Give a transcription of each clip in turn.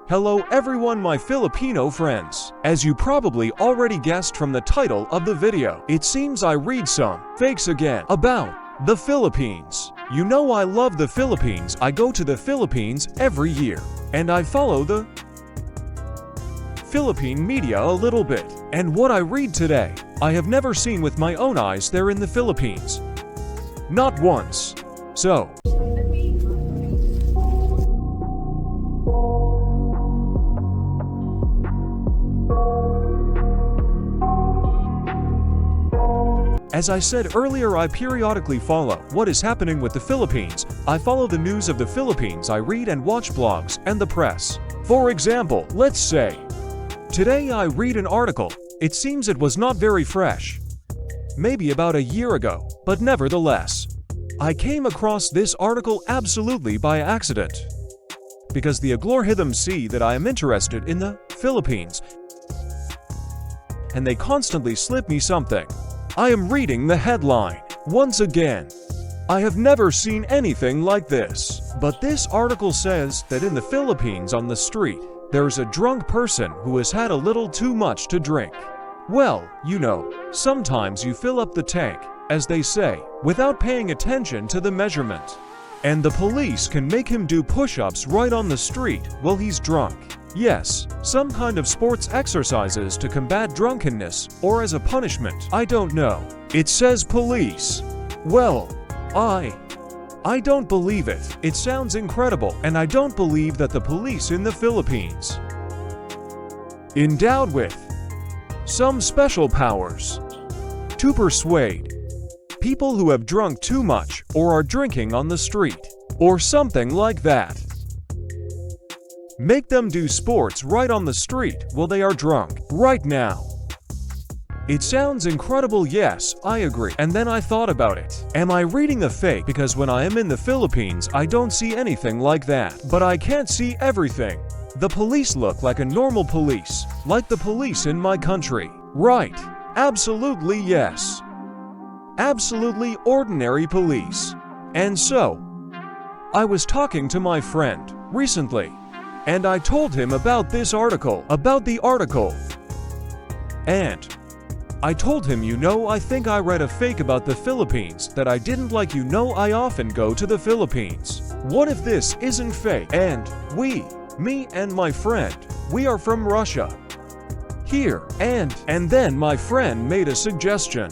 Hello everyone, my Filipino friends. As you probably already guessed from the title of the video, it seems I read some fakes again about the Philippines. You know I love the Philippines. I go to the Philippines every year, and I follow the Philippine media a little bit. And what I read today, I have never seen with my own eyes there in the Philippines. Not once. So, as I said earlier, I periodically follow what is happening with the Philippines. I follow the news of the Philippines. I read and watch blogs and the press. For example, let's say, today I read an article. It seems it was not very fresh. Maybe about a year ago, but nevertheless. I came across this article absolutely by accident. Because the algorithm see that I am interested in the Philippines. And they constantly slip me something. I am reading the headline. Once again, I have never seen anything like this. But this article says that in the Philippines on the street, there's a drunk person who has had a little too much to drink. Well, you know, sometimes you fill up the tank, as they say, without paying attention to the measurement. And the police can make him do push-ups right on the street while he's drunk. Yes, some kind of sports exercises to combat drunkenness, or as a punishment, I don't know. It says police. Well, I don't believe it. It sounds incredible, and I don't believe that the police in the Philippines, endowed with some special powers to persuade people who have drunk too much or are drinking on the street, or something like that. Make them do sports right on the street while they are drunk, right now. It sounds incredible, yes, I agree. And then I thought about it. Am I reading a fake? Because when I am in the Philippines, I don't see anything like that. But I can't see everything. The police look like a normal police, like the police in my country. Right. Absolutely yes. Absolutely ordinary police. And so, I was talking to my friend recently. And I told him about this article, And I told him, you know, I think I read a fake about the Philippines that I didn't like. You know, I often go to the Philippines. What if this isn't fake? And me and my friend, we are from Russia. Here, and then my friend made a suggestion.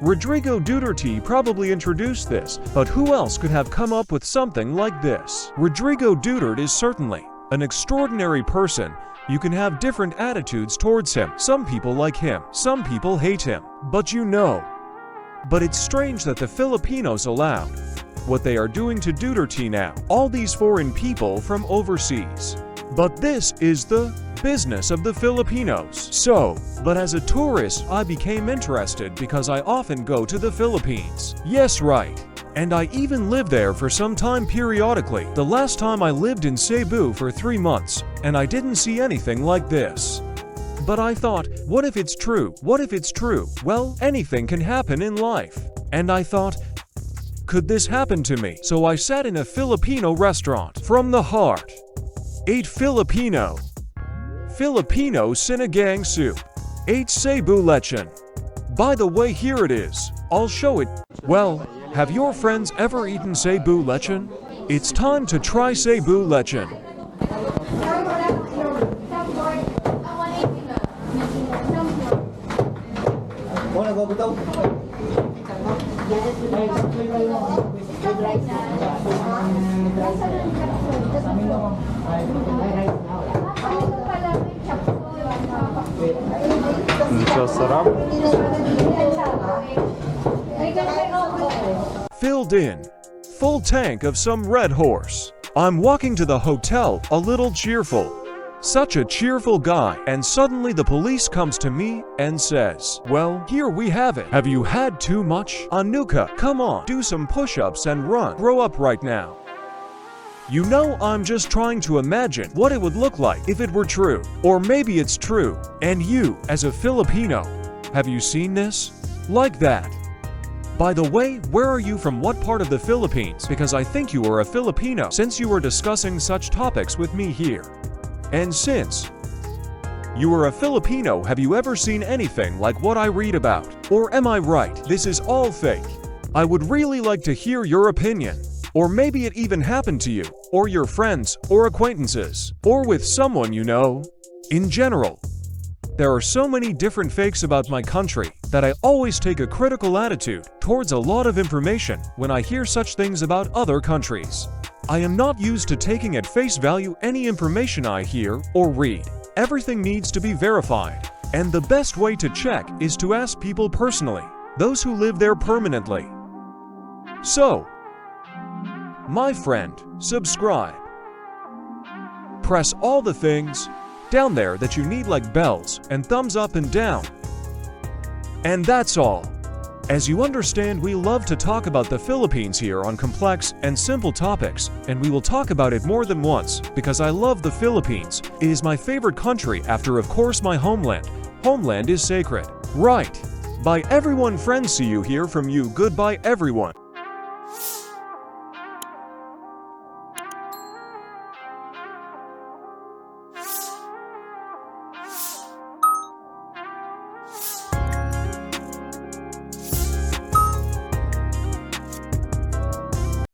Rodrigo Duterte probably introduced this, but who else could have come up with something like this? Rodrigo Duterte is certainly an extraordinary person. You can have different attitudes towards him. Some people like him, some people hate him. But you know, but it's strange that the Filipinos allowed what they are doing to Duterte now. All these foreign people from overseas. But this is the business of the Filipinos. So, but as a tourist, I became interested because I often go to the Philippines. Yes, right. And I even live there for some time periodically. The last time I lived in Cebu for 3 months, and I didn't see anything like this. But I thought, what if it's true? What if it's true? Well, anything can happen in life. And I thought, could this happen to me? So I sat in a Filipino restaurant from the heart. Ate Filipino sinigang soup. Ate Cebu lechon. By the way, here it is. I'll show it. Well, have your friends ever eaten Cebu lechon? It's time to try Cebu lechon. Filled in, full tank of some Red Horse. I'm walking to the hotel, a little cheerful. Such a cheerful guy, and suddenly the police comes to me and says, well, here we have it. Have you had too much? Anuka, come on, do some push-ups and run. Grow up right now. You know, I'm just trying to imagine what it would look like if it were true. Or maybe it's true. And you, as a Filipino, have you seen this? Like that. By the way, where are you from? What part of the Philippines? Because I think you are a Filipino, since you were discussing such topics with me here. And since you are a Filipino, have you ever seen anything like what I read about? Or am I right? This is all fake. I would really like to hear your opinion. Or maybe it even happened to you, or your friends, or acquaintances, or with someone you know. In general, there are so many different fakes about my country that I always take a critical attitude towards a lot of information when I hear such things about other countries. I am not used to taking at face value any information I hear or read. Everything needs to be verified, and the best way to check is to ask people personally, those who live there permanently. So, my friend, subscribe. Press all the things down there that you need, like bells and thumbs up and down. And that's all. As you understand, we love to talk about the Philippines here on complex and simple topics, and we will talk about it more than once because I love the Philippines. It is my favorite country after, of course, my homeland. Homeland is sacred. Right. Bye everyone, friends. See you, hear from you. Goodbye everyone.